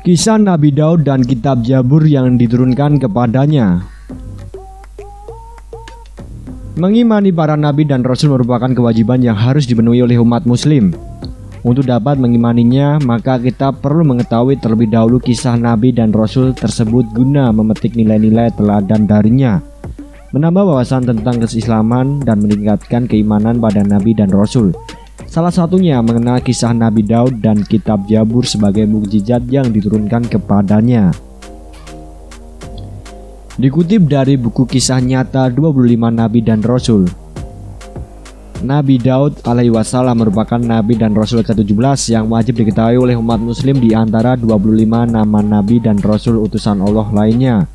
Kisah Nabi Daud dan kitab Zabur yang diturunkan kepadanya. Mengimani para nabi dan rasul merupakan kewajiban yang harus dipenuhi oleh umat muslim. Untuk dapat mengimaninya, maka kita perlu mengetahui terlebih dahulu kisah nabi dan rasul tersebut guna memetik nilai-nilai teladan darinya, menambah wawasan tentang keislaman dan meningkatkan keimanan pada nabi dan rasul. Salah satunya mengenal kisah Nabi Daud dan kitab Zabur sebagai mukjizat yang diturunkan kepadanya. Dikutip dari buku Kisah Nyata 25 Nabi dan Rasul. Nabi Daud alaihi wassalam merupakan nabi dan rasul ke-17 yang wajib diketahui oleh umat muslim di antara 25 nama nabi dan rasul utusan Allah lainnya.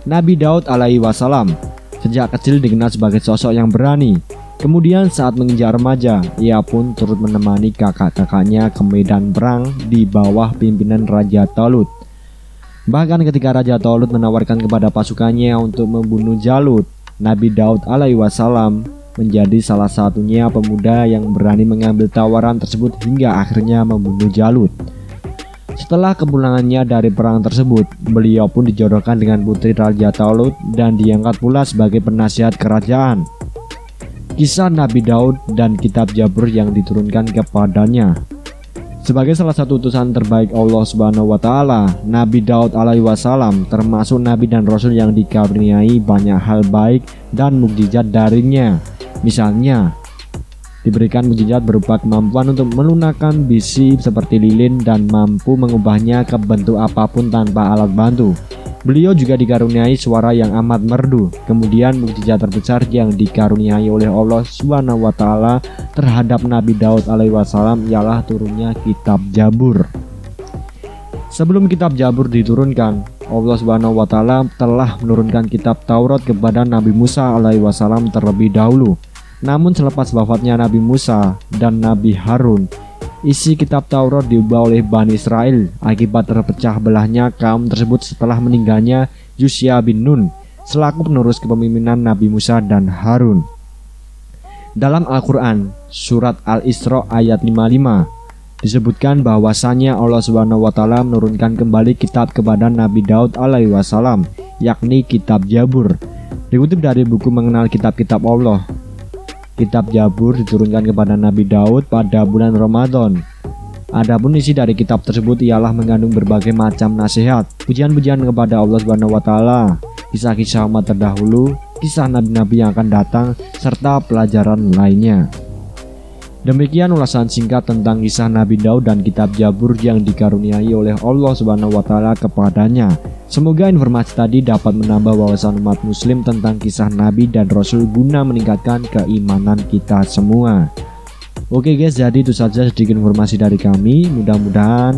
Nabi Daud alaihi wassalam sejak kecil dikenal sebagai sosok yang berani. Kemudian saat menginjak remaja, ia pun turut menemani kakak-kakaknya ke medan perang di bawah pimpinan Raja Talut. Bahkan ketika Raja Talut menawarkan kepada pasukannya untuk membunuh Jalut, Nabi Daud alaihi wassalam menjadi salah satunya pemuda yang berani mengambil tawaran tersebut hingga akhirnya membunuh Jalut. Setelah kepulangannya dari perang tersebut, beliau pun dijodohkan dengan putri Raja Talut dan diangkat pula sebagai penasihat kerajaan. Kisah Nabi Daud dan kitab Zabur yang diturunkan kepadanya. Sebagai salah satu utusan terbaik Allah Subhanahu wa taala, Nabi Daud alaihi wassalam termasuk nabi dan rasul yang dikaruniai banyak hal baik dan mukjizat darinya. Misalnya, diberikan mukjizat berupa kemampuan untuk melunakkan bisi seperti lilin dan mampu mengubahnya ke bentuk apapun tanpa alat bantu. Beliau juga dikaruniai suara yang amat merdu. Kemudian mukjizat terbesar yang dikaruniai oleh Allah Subhanahu wa taala terhadap Nabi Daud alaihi wassalam ialah turunnya kitab Zabur. Sebelum kitab Zabur diturunkan, Allah Subhanahu wa taala telah menurunkan kitab Taurat kepada Nabi Musa alaihi wassalam terlebih dahulu. Namun selepas wafatnya Nabi Musa dan Nabi Harun, isi kitab Taurat diubah oleh Bani Israel akibat terpecah belahnya kaum tersebut setelah meninggalnya Yusya bin Nun selaku penerus kepemimpinan Nabi Musa dan Harun. Dalam Al-Quran, surat Al-Isra ayat 55 disebutkan bahwasanya Allah Subhanahu wa taala menurunkan kembali kitab kepada Nabi Daud alaihi wassalam, yakni kitab Zabur. Dikutip dari buku Mengenal Kitab-Kitab Allah, kitab Zabur diturunkan kepada Nabi Daud pada bulan Ramadan. Adapun isi dari kitab tersebut ialah mengandung berbagai macam nasihat, pujian-pujian kepada Allah Subhanahu wa taala, kisah-kisah umat terdahulu, kisah nabi-nabi yang akan datang, serta pelajaran lainnya. Demikian ulasan singkat tentang kisah Nabi Daud dan kitab Zabur yang dikaruniai oleh Allah Subhanahu wa taala kepadanya. Semoga informasi tadi dapat menambah wawasan umat muslim tentang kisah nabi dan rasul guna meningkatkan keimanan kita semua. Oke guys, jadi itu saja sedikit informasi dari kami. Mudah-mudahan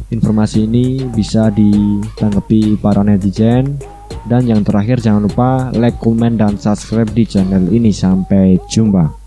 informasi ini bisa ditanggapi para netizen. Dan yang terakhir, jangan lupa like, komen, dan subscribe di channel ini. Sampai jumpa.